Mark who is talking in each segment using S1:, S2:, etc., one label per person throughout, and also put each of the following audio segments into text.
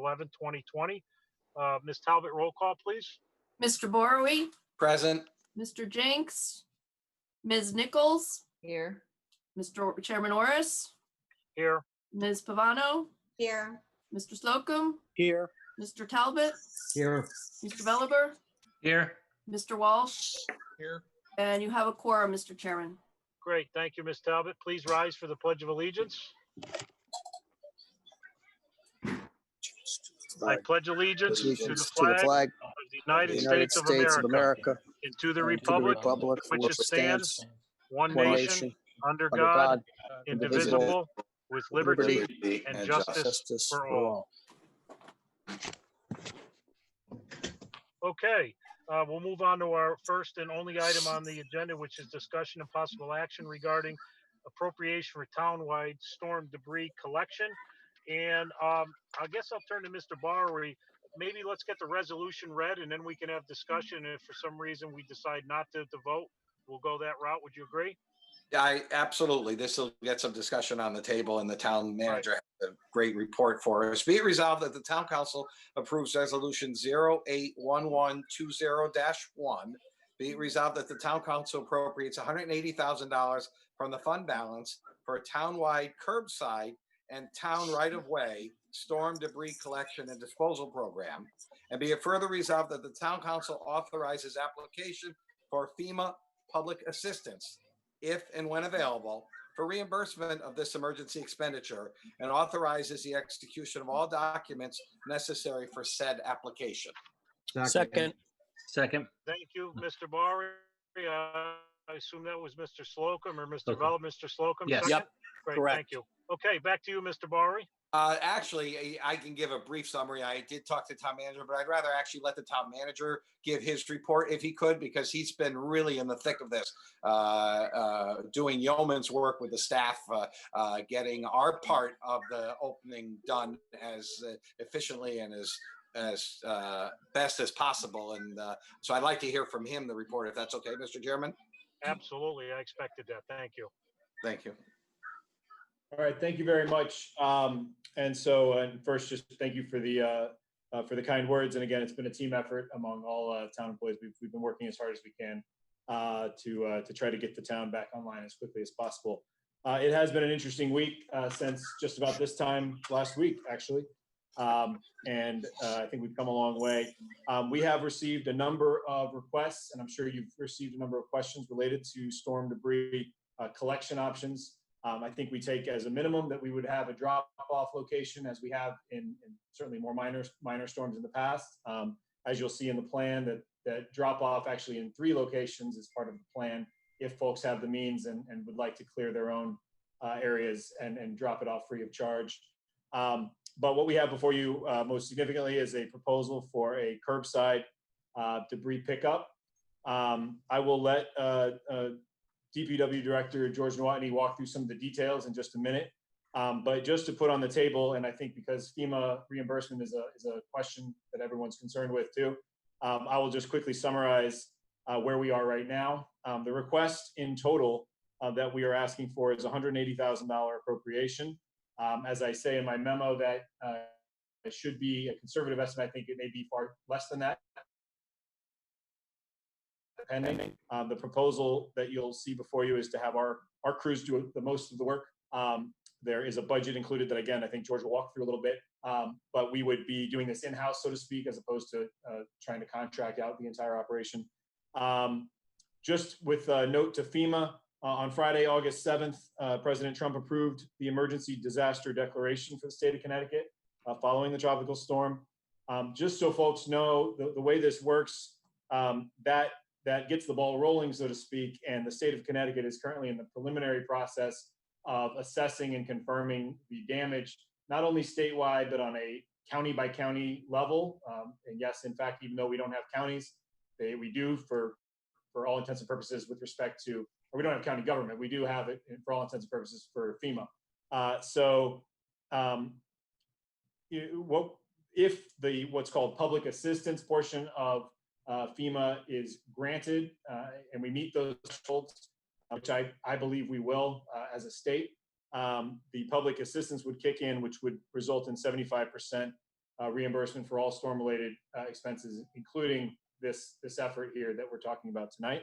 S1: 11th, 2020. Ms. Talbot, roll call, please.
S2: Mr. Borowey,
S3: Present.
S2: Mr. Jenks, Ms. Nichols,
S4: Here.
S2: Mr. Chairman Orris,
S1: Here.
S2: Ms. Pavano,
S4: Here.
S2: Mr. Slocum,
S5: Here.
S2: Mr. Talbot,
S5: Here.
S2: Mr. Belliber,
S5: Here.
S2: Mr. Walsh,
S5: Here.
S2: and you have a quorum, Mr. Chairman.
S1: Great. Thank you, Ms. Talbot. Please rise for the Pledge of Allegiance. I pledge allegiance to the flag of the United States of America and to the republic for which it stands, one nation, under God, indivisible, with liberty and justice for all. Okay, we'll move on to our first and only item on the agenda, which is discussion and possible action regarding appropriation for townwide storm debris collection. And I guess I'll turn to Mr. Borowey. Maybe let's get the resolution read and then we can have discussion. If for some reason we decide not to vote, we'll go that route. Would you agree?
S3: Yeah, absolutely. This will get some discussion on the table, and the town manager has a great report for us. Be it resolved that the town council approves resolution 081120-1. Be it resolved that the town council appropriates $180,000 from the fund balance for a townwide curbside and town right-of-way storm debris collection and disposal program. And be it further resolved that the town council authorizes application for FEMA public assistance, if and when available, for reimbursement of this emergency expenditure, and authorizes the execution of all documents necessary for said application.
S5: Second.
S1: Thank you, Mr. Borowey. I assume that was Mr. Slocum or Mr. Vella. Mr. Slocum,
S5: Yes.
S1: second?
S5: Yep.
S1: Great,
S5: Correct.
S1: thank you. Okay, back to you, Mr. Borowey.
S3: Actually, I can give a brief summary. I did talk to the town manager, but I'd rather actually let the town manager give his report if he could, because he's been really in the thick of this, doing yeoman's work with the staff, getting our part of the opening done as efficiently and as best as possible. And so I'd like to hear from him the report, if that's okay, Mr. Chairman.
S1: Absolutely, I expected that. Thank you.
S3: Thank you.
S6: All right, thank you very much. And first, just thank you for the kind words. And again, it's been a team effort among all town employees. We've been working as hard as we can to try to get the town back online as quickly as possible. It has been an interesting week since just about this time last week, actually. And I think we've come a long way. We have received a number of requests, and I'm sure you've received a number of questions related to storm debris collection options. I think we take as a minimum that we would have a drop-off location, as we have in certainly more minor storms in the past. As you'll see in the plan, that drop-off actually in 3 locations is part of the plan, if folks have the means and would like to clear their own areas and drop it off free of charge. But what we have before you most significantly is a proposal for a curbside debris pickup. I will let DPW Director George Nowotny walk through some of the details in just a minute. But just to put on the table, and I think because FEMA reimbursement is a question that everyone's concerned with too, I will just quickly summarize where we are right now. The request in total that we are asking for is $180,000 appropriation. As I say in my memo, that it should be a conservative estimate. I think it may be far less than that, depending. The proposal that you'll see before you is to have our crews do the most of the work. There is a budget included that, again, I think George will walk through a little bit, but we would be doing this in-house, so to speak, as opposed to trying to contract out the entire operation. Just with a note to FEMA, on Friday, August 7th, President Trump approved the emergency disaster declaration for the state of Connecticut following the tropical storm. Just so folks know, the way this works, that gets the ball rolling, so to speak, and the state of Connecticut is currently in the preliminary process of assessing and confirming the damage, not only statewide, but on a county by county level. And yes, in fact, even though we don't have counties, we do for all intents and purposes with respect to, or we don't have county government, we do have it for all intents and purposes for FEMA. If the what's called public assistance portion of FEMA is granted and we meet those thresholds, which I believe we will as a state, the public assistance would kick in, which would result in 75% reimbursement for all storm-related expenses, including this effort here that we're talking about tonight.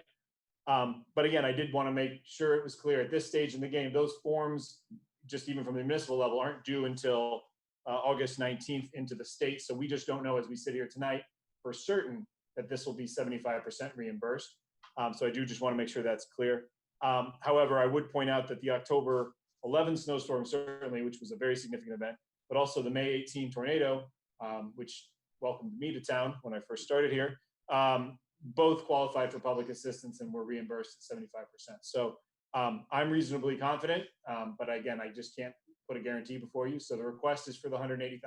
S6: But again, I did want to make sure it was clear at this stage in the game, those forms, just even from the municipal level, aren't due until August 19th into the state. So we just don't know as we sit here tonight for certain that this will be 75% reimbursed. So I do just want to make sure that's clear. However, I would point out that the October 11 snowstorm, certainly, which was a very significant event, but also the May 18 tornado, which welcomed me to town when I first started here, both qualified for public assistance and were reimbursed at 75%. So I'm reasonably confident, but again, I just can't put a guarantee before you. So the request is for the $180,000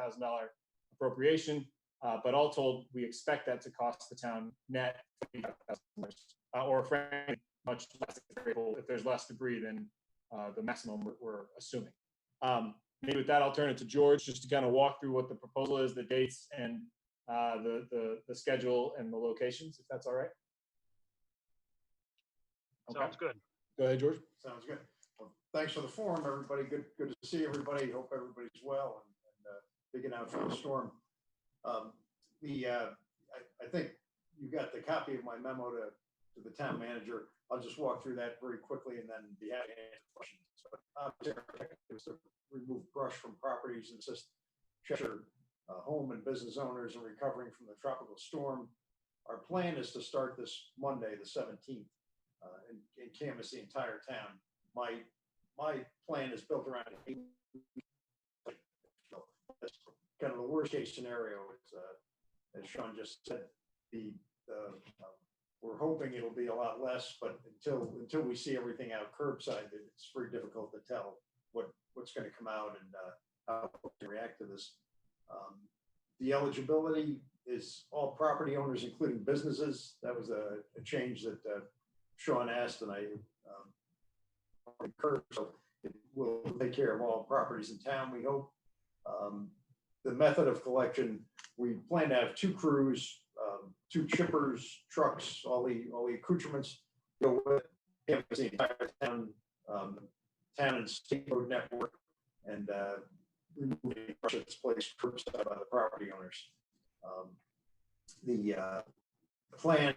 S6: appropriation, but all told, we expect that to cost the town net $85,000, or frankly, much less if there's less debris than the maximum we're assuming. Maybe with that, I'll turn it to George just to kind of walk through what the proposal is, the dates, and the schedule and the locations, if that's all right. Okay.
S1: Sounds good.
S6: Go ahead, George.
S4: Sounds good. Well, thanks for the forum, everybody. Good to see everybody. Hope everybody's well and digging out from the storm. I think you got the copy of my memo to the town manager. I'll just walk through that very quickly and then be happy to answer questions. But is to remove brush from properties and assist Cheshire home and business owners in recovering from the tropical storm. Our plan is to start this Monday, the 17th, and canvass the entire town. My plan is built around that's kind of the worst case scenario. As Sean just said, we're hoping it'll be a lot less, but until we see everything out curbside, it's very difficult to tell what's going to come out and how to react to this. The eligibility is all property owners, including businesses. That was a change that Sean asked, and I encourage. So it will take care of all properties in town, we hope. The method of collection, we plan to have 2 crews, 2 chippers, trucks, all the accoutrements go with it, the entire town, town and state road network, and remove any brush that's placed curbside by the property owners. The plan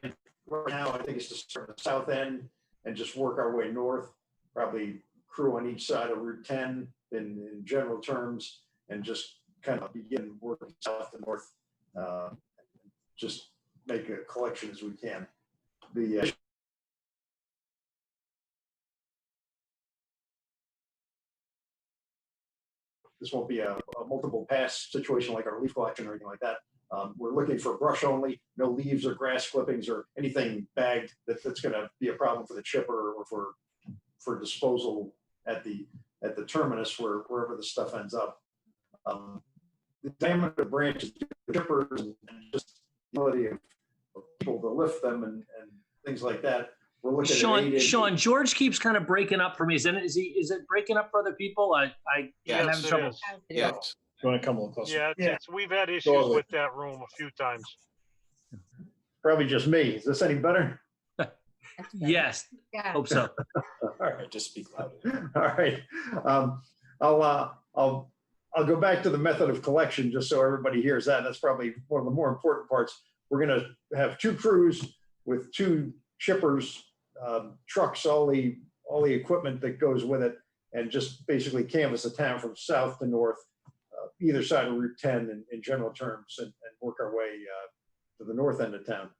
S4: right now, I think, is to start at the south end and just work our way north, probably crew on each side of Route 10 in general terms, and just kind of begin working south to north, just make a collection as we can. This won't be a multiple pass situation like our leaf collection or anything like that. We're looking for brush only, no leaves or grass clippings or anything bagged that's going to be a problem for the chipper or for disposal at the terminus wherever the stuff ends up. The diameter of branches, chippers, and just the ability of people to lift them and things like that. We're looking at
S5: Sean, George keeps kind of breaking up for me. Is it breaking up for other people? I'm having
S1: Yes, it
S5: trouble.
S1: is.
S3: Yes.
S6: You want to come a little closer?
S1: Yeah, we've had issues
S6: Totally.
S1: with that room a few times.
S4: Probably just me. Is this any better?
S5: Yes,
S7: Yeah.
S5: hope so.
S4: All right, just speak louder. All right, I'll go back to the method of collection just so everybody hears that. That's probably one of the more important parts. We're going to have 2 crews with 2 chippers, trucks, all the equipment that goes with it, and just basically canvass the town from south to north, either side of Route 10 in general terms, and work our way to the north end of town.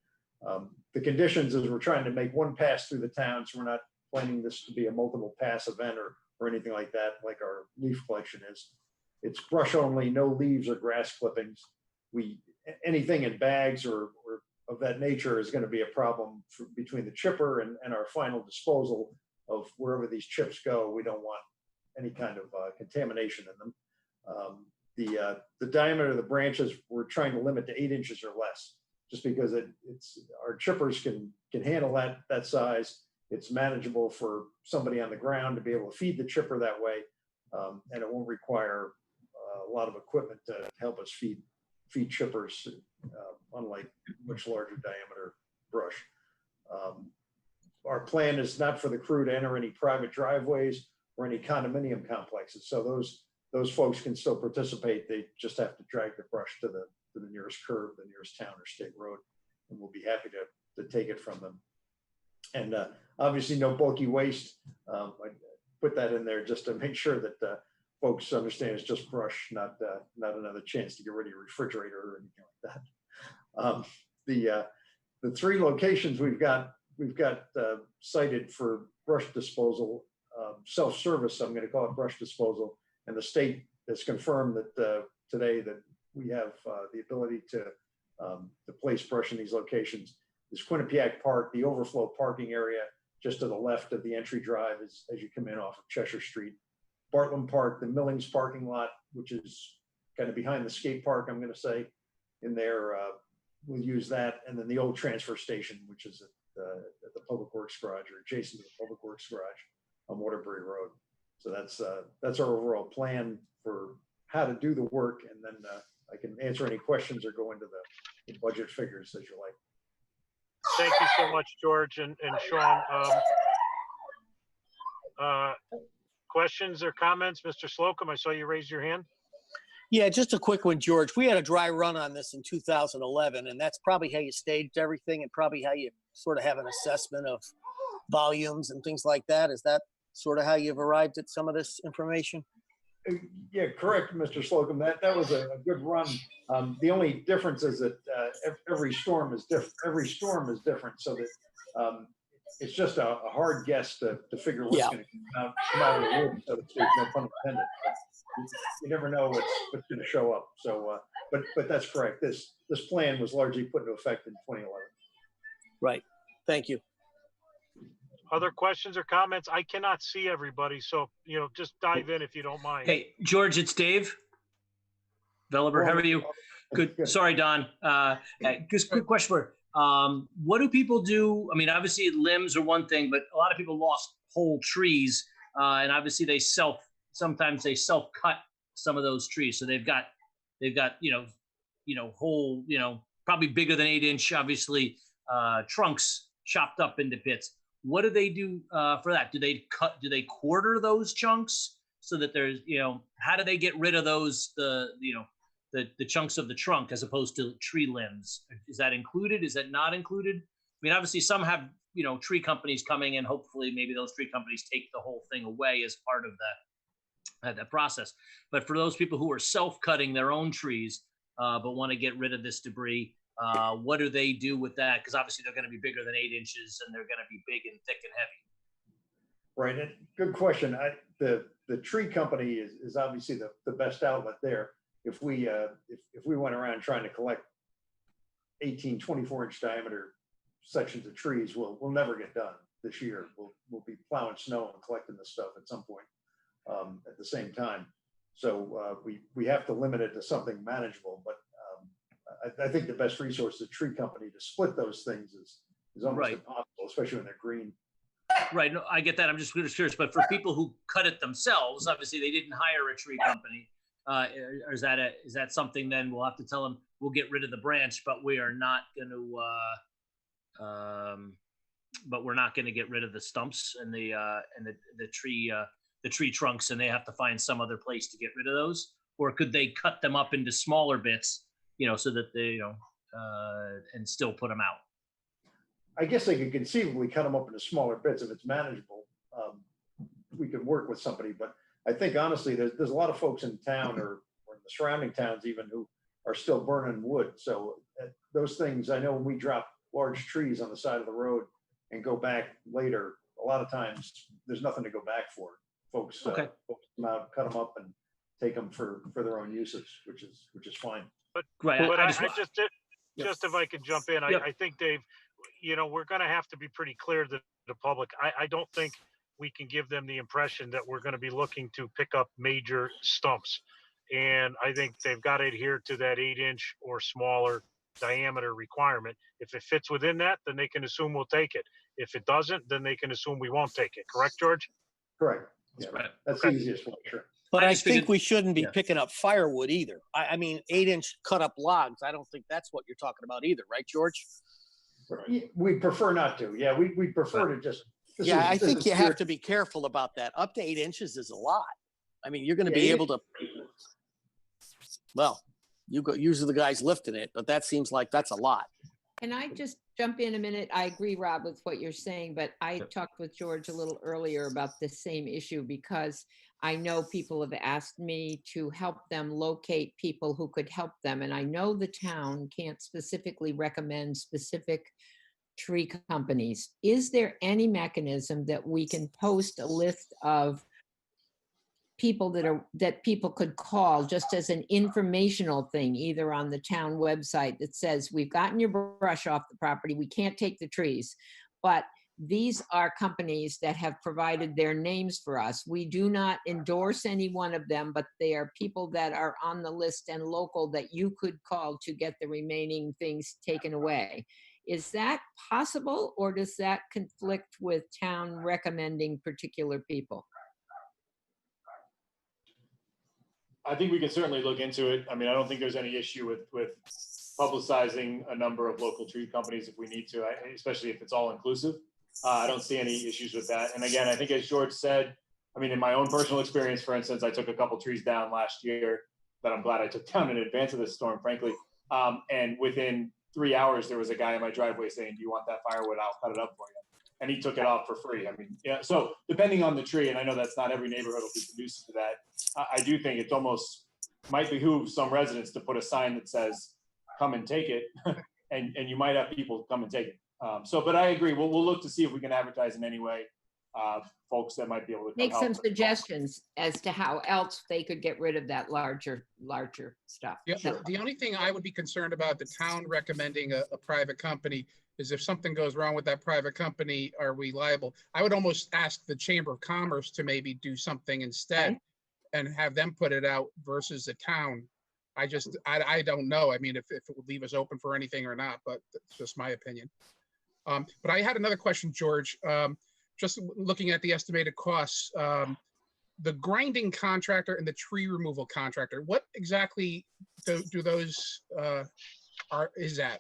S4: The conditions is we're trying to make one pass through the town, so we're not planning this to be a multiple pass event or anything like that, like our leaf collection is. It's brush only, no leaves or grass clippings. Anything in bags or of that nature is going to be a problem between the chipper and our final disposal of wherever these chips go. We don't want any kind of contamination in them. The diameter of the branches, we're trying to limit to 8 inches or less, just because our chippers can handle that size. It's manageable for somebody on the ground to be able to feed the chipper that way, and it won't require a lot of equipment to help us feed chippers, unlike much larger diameter brush. Our plan is not for the crew to enter any private driveways or any condominium complexes. So those those folks can still participate. They just have to drag the brush to the nearest curb, the nearest town or state road, and we'll be happy to take it from them. And obviously, no bulky waste. I put that in there just to make sure that folks understand it's just brush, not another chance to get rid of your refrigerator or anything like that. The 3 locations we've got cited for brush disposal, self-service, I'm going to call it brush disposal, and the state has confirmed that today that we have the ability to place brush in these locations. Is Quinnipiac Park, the overflow parking area just to the left of the entry drive as you come in off of Cheshire Street. Bartlam Park, the Millings parking lot, which is kind of behind the skate park, I'm going to say, in there. We'll use that. And then the old transfer station, which is at the Public Works Garage or adjacent to the Public Works Garage on Waterbury Road. So that's our overall plan for how to do the work. And then I can answer any questions or go into the budget figures as you like.
S1: Thank you so much, George and Sean. Questions or comments? Mr. Slocum, I saw you raise your hand.
S7: Yeah, just a quick one, George. We had a dry run on this in 2011, and that's probably how you staged everything and probably how you sort of have an assessment of volumes and things like that. Is that sort of how you've arrived at some of this information?
S4: Yeah, correct, Mr. Slocum. That was a good run. The only difference is that every storm is different. Every storm is different, so that it's just a hard guess to figure what's going to come out of the wood, so to speak. No pun intended. You never know what's going to show up. So, but that's correct. This plan was largely put into effect in 2011.
S7: Right. Thank you.
S1: Other questions or comments? I cannot see everybody, so just dive in if you don't mind.
S5: Hey, George, it's Dave Veliver. How are you? Good. Sorry, Don. Just quick question for what do people do? I mean, obviously limbs are one thing, but a lot of people lost whole trees, and obviously sometimes they self-cut some of those trees. So they've got whole, probably bigger than 8-inch, obviously, trunks chopped up into bits. What do they do for that? Do they quarter those chunks so that there's, how do they get rid of those, the chunks of the trunk as opposed to tree limbs? Is that included? Is that not included? I mean, obviously some have, tree companies coming and hopefully maybe those tree companies take the whole thing away as part of that process. But for those people who are self-cutting their own trees, but want to get rid of this debris, what do they do with that? Because obviously they're going to be bigger than 8 inches and they're going to be big and thick and heavy.
S4: Right. And good question. The tree company is obviously the best outlet there. If we went around trying to collect 18, 24-inch diameter sections of trees, we'll never get done this year. We'll be plowing snow and collecting this stuff at some point at the same time. So we have to limit it to something manageable. But I think the best resource is the tree company to split those things is almost impossible, especially when they're green.
S5: Right. No, I get that. I'm just curious. But for people who cut it themselves, obviously they didn't hire a tree company. Or is that something then we'll have to tell them we'll get rid of the branch, but we are not going to get rid of the stumps and the tree trunks, and they have to find some other place to get rid of those? Or could they cut them up into smaller bits, so that they, and still put them out?
S4: I guess they could conceivably cut them up into smaller bits if it's manageable. We could work with somebody, but I think honestly, there's a lot of folks in town or in the surrounding towns even who are still burning wood. So those things, I know when we drop large trees on the side of the road and go back later, a lot of times there's nothing to go back for. Folks come out, cut them up, and take them for their own uses, which is fine.
S1: But
S5: right,
S1: but I just if I could jump in, I think, Dave, we're going to have to be pretty clear to the public. I don't think we can give them the impression that we're going to be looking to pick up major stumps. And I think they've got to adhere to that 8-inch or smaller diameter requirement. If it fits within that, then they can assume we'll take it. If it doesn't, then they can assume we won't take it. Correct, George?
S4: Correct.
S5: That's
S4: Yeah,
S5: right.
S4: that's the easiest one, sure.
S7: But
S5: I
S7: I
S5: just
S7: think
S5: figured-
S7: we shouldn't be
S5: yeah.
S7: picking up firewood either. I mean, 8-inch cut up logs. I don't think that's what you're talking about either, right, George?
S4: We prefer not to. Yeah, we prefer to just.
S7: I think you have to be careful about that. Up to 8 inches is a lot. I mean, you're going to
S4: Yeah,
S7: be able to, well, usually the guys lifting it, but that seems like that's a lot.
S8: Can I just jump in a minute? I agree, Rob, with what you're saying, but I talked with George a little earlier about this same issue because I know people have asked me to help them locate people who could help them. And I know the town can't specifically recommend specific tree companies. Is there any mechanism that we can post a list of people that people could call just as an informational thing, either on the town website that says, we've gotten your brush off the property, we can't take the trees, but these are companies that have provided their names for us. We do not endorse any one of them, but they are people that are on the list and local that you could call to get the remaining things taken away. Is that possible, or does that conflict with town recommending particular people?
S6: I think we can certainly look into it. I mean, I don't think there's any issue with publicizing a number of local tree companies if we need to, especially if it's all inclusive. I don't see any issues with that. And again, I think as George said, I mean, in my own personal experience, for instance, I took a couple trees down last year that I'm glad I took down in advance of this storm, frankly. And within 3 hours, there was a guy in my driveway saying, do you want that firewood? I'll cut it up for you. And he took it off for free. I mean, yeah, so depending on the tree, and I know that's not every neighborhood will be conducive to that, I do think it's almost might behoove some residents to put a sign that says, come and take it. and you might have people come and take it. But I agree. We'll look to see if we can advertise in any way. Folks that might be able to
S8: Make
S6: come
S8: some
S6: help.
S8: suggestions as to how else they could get rid of that larger stuff.
S9: Yeah, the only thing I would be concerned about the town recommending a private company is if something goes wrong with that private company, are we liable? I would almost ask the Chamber of Commerce to maybe do something instead
S8: Okay.
S9: and have them put it out versus the town. I don't know. I mean, if it would leave us open for anything or not, but that's just my opinion. But I had another question, George. Just looking at the estimated costs, the grinding contractor and the tree removal contractor, what exactly do those is that?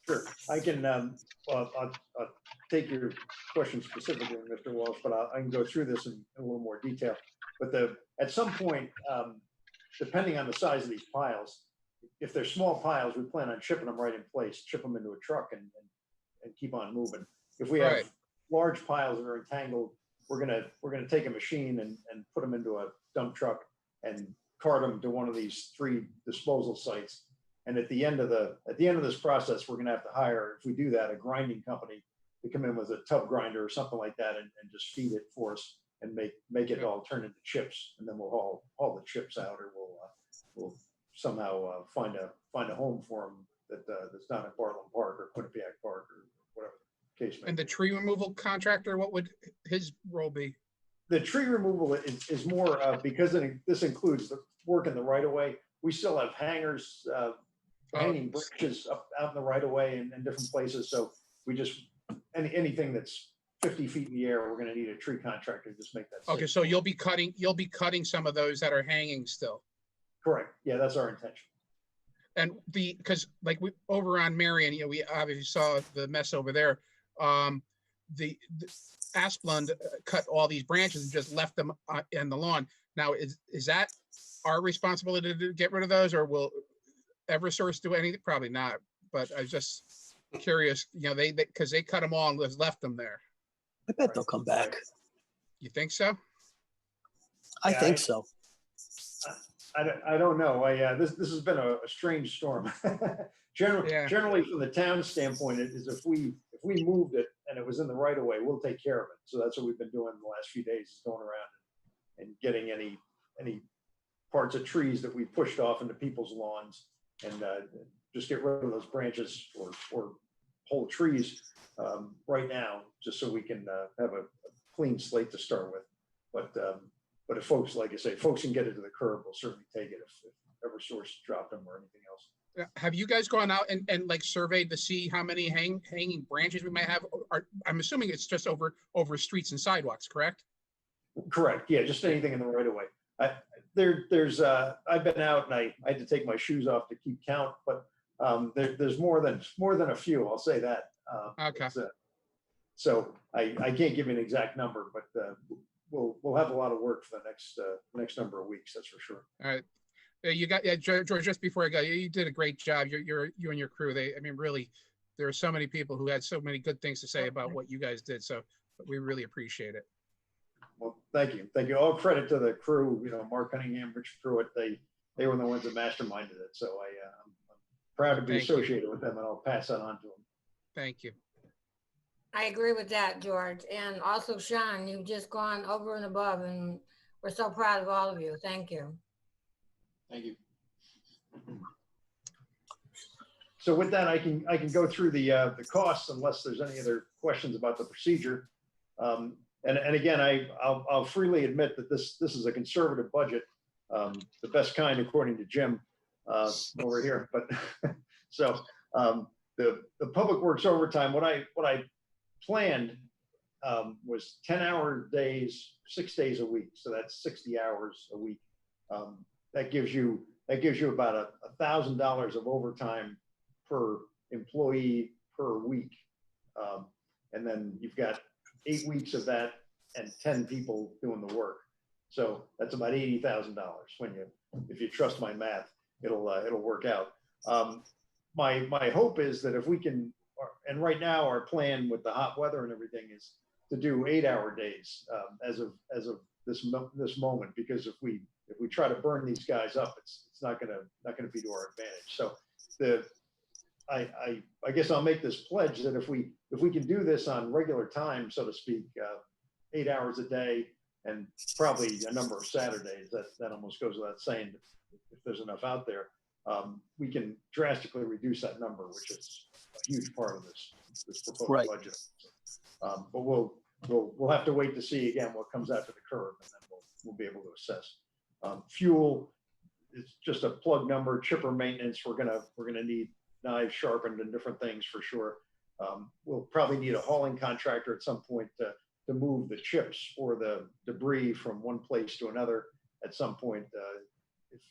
S4: Sure, I can, I'll take your question specifically, Mr. Walsh, but I can go through this in a little more detail. But at some point, depending on the size of these piles, if they're small piles, we plan on shipping them right in place, ship them into a truck and keep on moving. If we have
S9: Right.
S4: large piles that are entangled, we're gonna take a machine and put them into a dump truck and cart them to one of these 3 disposal sites. And at the end of this process, we're gonna have to hire, if we do that, a grinding company to come in with a tub grinder or something like that and just feed it for us and make it all turn into chips. And then we'll haul the chips out, or we'll somehow find a home for them that's not in Bartland Park or Quinnipiac Park or whatever the case may
S9: And the
S4: be.
S9: tree removal contractor, what would his role be?
S4: The tree removal is more because this includes the work in the right of way. We still have hangers, hanging branches out in the right of way and different places. So we just, anything that's 50 feet in the air, we're going to need a tree contractor to just make that.
S9: Okay,
S4: safe.
S9: so you'll be cutting some of those that are hanging still.
S4: Correct. Yeah, that's our intention.
S9: And because like we over on Marion, we obviously saw the mess over there. The Asplund cut all these branches and just left them in the lawn. Now, is that our responsibility to get rid of those, or will Eversource do anything? Probably not. But I was just curious. Because they cut them all and just left them there.
S7: I bet they'll come back.
S9: You think so?
S7: I
S4: Yeah,
S7: think so.
S4: I don't know. This has been a strange storm. Generally, from the town standpoint, is if we moved it and it was in the right of way, we'll take care of it. So that's what we've been doing the last few days, is going around and getting any parts of trees that we pushed off into people's lawns and just get rid of those branches or whole trees right now, just so we can have a clean slate to start with. But if folks, like I say, folks can get it to the curb, we'll certainly take it if Eversource dropped them or anything else.
S9: Have you guys gone out and like surveyed to see how many hanging branches we might have? I'm assuming it's just over streets and sidewalks, correct?
S4: Correct. Yeah, just anything in the right of way. I've been out and I had to take my shoes off to keep count, but there's more than a few. I'll say that.
S9: Okay.
S4: So I can't give you an exact number, but we'll have a lot of work for the next number of weeks. That's for sure.
S9: All right. You got, yeah, George, just before I go, you did a great job. You and your crew, I mean, really, there are so many people who had so many good things to say about what you guys did. So we really appreciate it.
S4: Well, thank you. Thank you. All credit to the crew, Mark Cunningham, Rich Pruitt. They were the ones that masterminded it. So I'm proud to be
S9: Thank you.
S4: associated with them, and I'll pass that on to them.
S9: Thank you.
S10: I agree with that, George. And also, Sean, you've just gone over and above, and we're so proud of all of you. Thank you.
S6: Thank you.
S4: So with that, I can go through the costs unless there's any other questions about the procedure. And again, I'll freely admit that this is a conservative budget, the best kind according to Jim over here. But so the public works overtime. What I planned was 10-hour days, 6 days a week. So that's 60 hours a week. That gives you about $1,000 of overtime per employee per week. And then you've got 8 weeks of that and 10 people doing the work. So that's about $80,000 if you trust my math, it'll work out. My hope is that if we can, and right now our plan with the hot weather and everything is to do 8-hour days as of this moment, because if we try to burn these guys up, it's not gonna be to our advantage. So I guess I'll make this pledge that if we can do this on regular time, so to speak, 8 hours a day, and probably a number of Saturdays, that almost goes without saying if there's enough out there, we can drastically reduce that number, which is a huge part of this proposed budget. But we'll have to wait to see again what comes after the curve, and then we'll be able to assess. Fuel is just a plug number. Chipper maintenance, we're gonna need knives sharpened and different things for sure. We'll probably need a hauling contractor at some point to move the chips or the debris from one place to another at some point.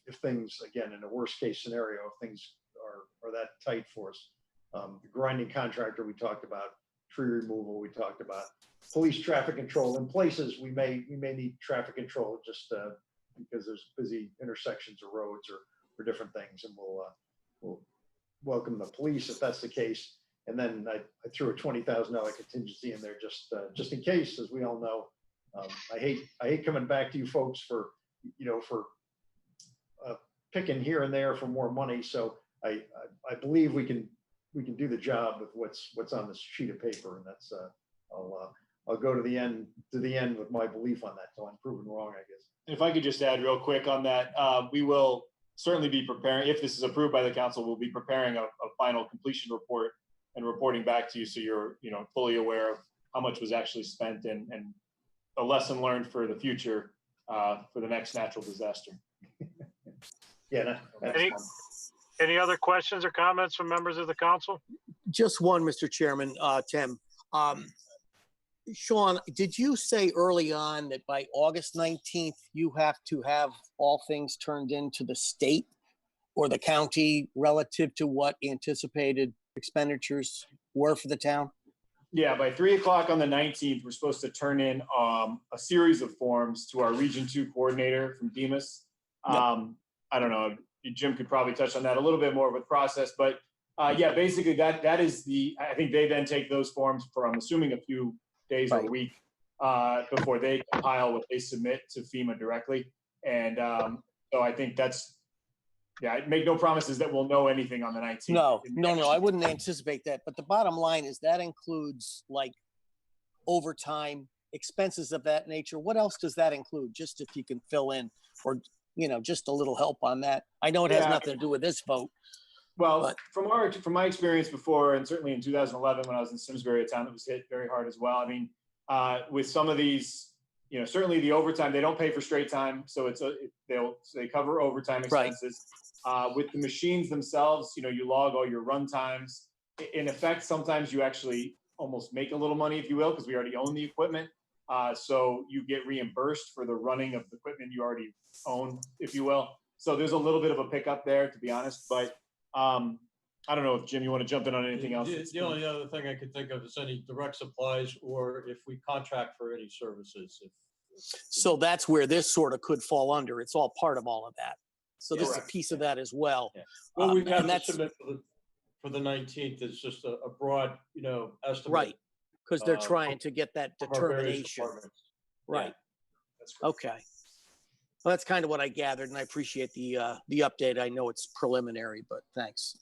S4: If things, again, in a worst case scenario, if things are that tight for us. The grinding contractor we talked about, tree removal we talked about, police traffic control. In places we may need traffic control just because there's busy intersections or roads or different things, and we'll welcome the police if that's the case. And then I threw a $20,000 contingency in there just in case, as we all know. I hate coming back to you folks for picking here and there for more money. So I believe we can do the job with what's on this sheet of paper, and that's I'll go to the end with my belief on that till I'm proven wrong, I guess.
S6: If I could just add real quick on that, we will certainly be preparing, if this is approved by the council, we'll be preparing a final completion report and reporting back to you, so you're fully aware of how much was actually spent and a lesson learned for the future for the next natural disaster.
S4: Yeah.
S1: Any other questions or comments from members of the council?
S7: Just one, Mr. Chairman, Tim. Sean, did you say early on that by August 19th, you have to have all things turned into the state or the county relative to what anticipated expenditures were for the town?
S6: Yeah, by 3 o'clock on the 19th, we're supposed to turn in a series of forms to our Region 2 coordinator from Demas. I don't know, Jim could probably touch on that a little bit more with process, but yeah, basically that is I think they then take those forms for, I'm assuming, a few days or a week before they compile what they submit to FEMA directly. And so I think I make no promises that we'll know anything on the 19th.
S7: No, I wouldn't anticipate that. But the bottom line is that includes like overtime, expenses of that nature. What else does that include? Just if you can fill in, or just a little help on that. I know it has nothing to do with this vote.
S6: Well, from my experience before, and certainly in 2011 when I was in Simsbury, a town that was hit very hard as well. I mean, with some of these, certainly the overtime, they don't pay for straight time, so they cover overtime expenses. Right. With the machines themselves, you log all your run times. In effect, sometimes you actually almost make a little money, if you will, because we already own the equipment. So you get reimbursed for the running of the equipment you already own, if you will. So there's a little bit of a pickup there, to be honest. But I don't know if Jim, you want to jump in on anything else?
S11: The only other thing I could think of is any direct supplies, or if we contract for any services, if
S7: So that's where this sort of could fall under. It's all part of all of that. So this is a
S11: Correct.
S7: piece of that as well.
S11: Yeah. What we
S7: And
S11: have to
S7: that's-
S11: submit for the 19th is just a broad, estimate.
S7: Right, because they're
S11: uh,
S7: trying to get that
S11: from our various
S7: determination.
S11: departments.
S7: Right,
S6: That's correct.
S7: okay. Well, that's kind of what I gathered, and I appreciate the update. I know it's preliminary, but thanks.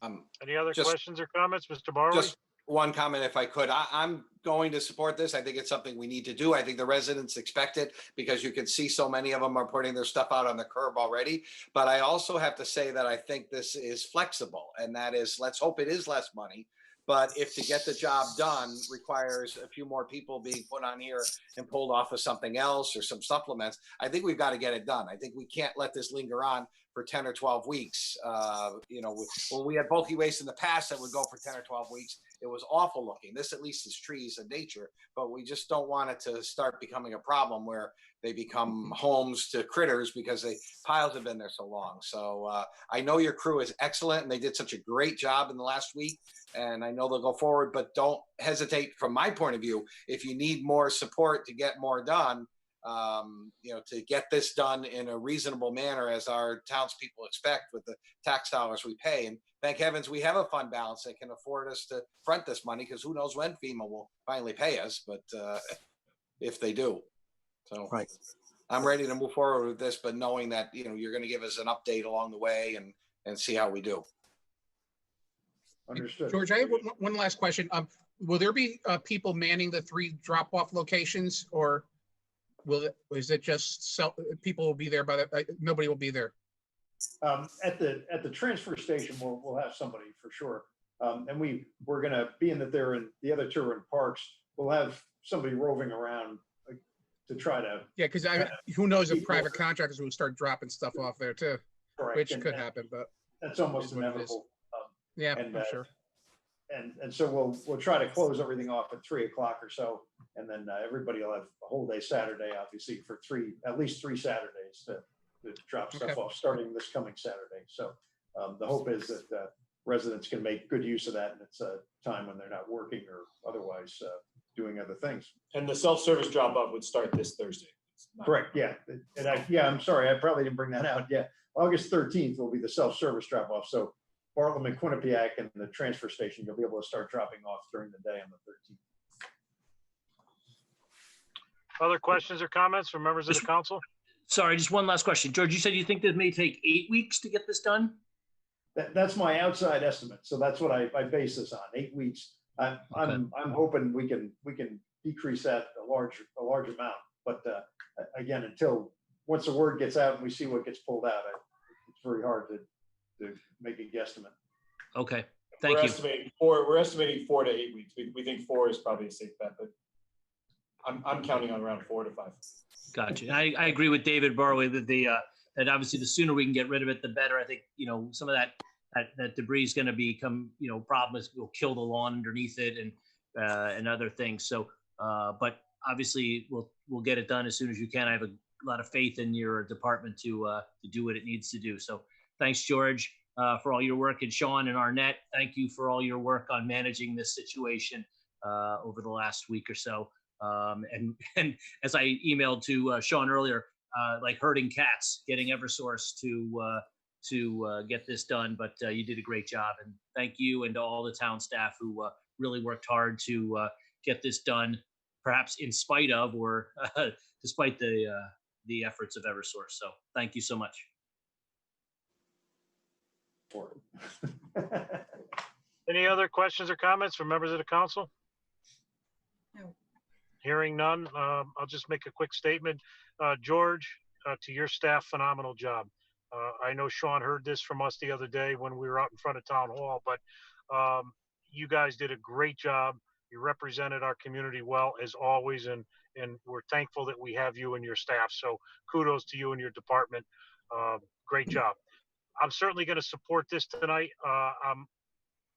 S1: Any other
S3: Just-
S1: questions or comments, Mr. Barley?
S3: Just one comment if I could. I'm going to support this. I think it's something we need to do. I think the residents expect it because you can see so many of them are putting their stuff out on the curb already. But I also have to say that I think this is flexible, and that is, let's hope it is less money. But if to get the job done requires a few more people being put on here and pulled off of something else or some supplements, I think we've got to get it done. I think we can't let this linger on for 10 or 12 weeks. When we had bulky waste in the past that would go for 10 or 12 weeks, it was awful looking. This at least is trees and nature, but we just don't want it to start becoming a problem where they become homes to critters because the piles have been there so long. So I know your crew is excellent and they did such a great job in the last week, and I know they'll go forward, but don't hesitate from my point of view. If you need more support to get more done, to get this done in a reasonable manner as our townspeople expect with the tax dollars we pay. And thank heavens we have a fund balance that can afford us to front this money, because who knows when FEMA will finally pay us, but if they do. So
S7: Right.
S3: I'm ready to move forward with this, but knowing that, you're going to give us an update along the way and see how we do.
S4: Understood.
S9: George, I have one last question. Will there be people manning the 3 drop-off locations, or is it just people will be there, nobody will be there?
S4: At the transfer station, we'll have somebody for sure. And we're going to, being that they're in, the other 2 are in parks, we'll have somebody roving around to try to.
S9: Yeah, because who knows if private contractors will start dropping stuff off there too,
S4: Correct.
S9: which
S4: And
S9: could happen, but
S4: that's almost
S9: is what it is.
S4: inevitable.
S9: yeah,
S4: And,
S9: I'm sure.
S4: And so we'll try to close everything off at 3 o'clock or so. And then everybody will have a whole day Saturday, obviously, for at least 3 Saturdays to drop stuff
S9: Okay.
S4: off, starting this coming Saturday. So the hope is that residents can make good use of that. And it's a time when they're not working or otherwise doing other things.
S6: And the self-service drop-off would start this Thursday. It's not-
S4: Correct, yeah. And I'm sorry, I probably didn't bring that out. Yeah, August 13th will be the self-service drop-off. So Bartlett and Quinnipiac and the transfer station, you'll be able to start dropping off during the day on the 13th.
S1: Other questions or comments from members of the council?
S5: Sorry, just one last question. George, you said you think this may take 8 weeks to get this done?
S4: That's my outside estimate. So that's what I base this on, 8 weeks. I'm hoping we can decrease that a large amount. But again, once the word gets out and we see what gets pulled out, it's very hard to make a guesstimate.
S5: Okay, thank you.
S6: We're estimating 4 to 8 weeks. We think 4 is probably a safe bet, but I'm counting on around 4 to 5.
S5: Gotcha. I agree with David Barley that that obviously the sooner we can get rid of it, the better. I think, some of that debris is going to become, problems. Will kill the lawn underneath it and other things. So, but obviously we'll get it done as soon as you can. I have a lot of faith in your department to do what it needs to do. So thanks, George, for all your work, and Sean and Arnett, thank you for all your work on managing this situation over the last week or so. And as I emailed to Sean earlier, like herding cats, getting Eversource to get this done, but you did a great job, and thank you and to all the town staff who really worked hard to get this done, perhaps in spite of or despite the efforts of Eversource. So thank you so much.
S1: Any other questions or comments from members of the council?
S10: No.
S1: Hearing none, I'll just make a quick statement. George, to your staff, phenomenal job. I know Sean heard this from us the other day when we were out in front of town hall, but you guys did a great job. You represented our community well, as always, and we're thankful that we have you and your staff. So kudos to you and your department. Great job. I'm certainly going to support this tonight. I'm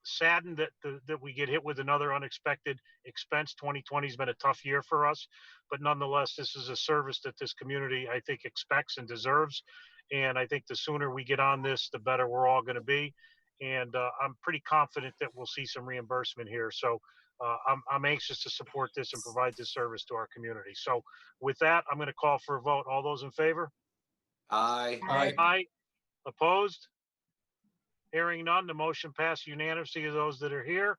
S1: saddened that we get hit with another unexpected expense. 2020 has been a tough year for us, but nonetheless, this is a service that this community, I think, expects and deserves. And I think the sooner we get on this, the better we're all going to be. And I'm pretty confident that we'll see some reimbursement here. So I'm anxious to support this and provide this service to our community. So with that, I'm going to call for a vote. All those in favor?
S3: Aye.
S11: Aye.
S1: Aye. Opposed? Hearing none, the motion passed unanimously of those that are here.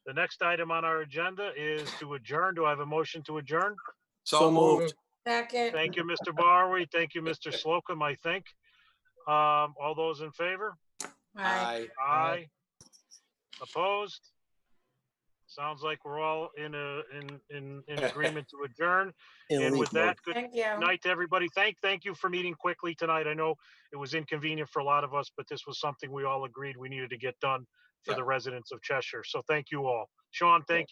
S1: The next item on our agenda is to adjourn. Do I have a motion to adjourn?
S3: So moved.
S10: Second.
S1: Thank you, Mr. Barwe. Thank you, Mr. Slocum, I think. All those in favor?
S10: Aye.
S1: Aye. Opposed? Sounds like we're all in agreement to adjourn.
S7: In
S1: And
S7: leave
S1: with that,
S7: mode.
S1: good
S10: Thank you.
S1: night to everybody. Thank you for meeting quickly tonight. I know it was inconvenient for a lot of us, but this was something we all agreed we needed to get done for
S3: Yep.
S1: the residents of Cheshire. So thank you all. Sean, thank you.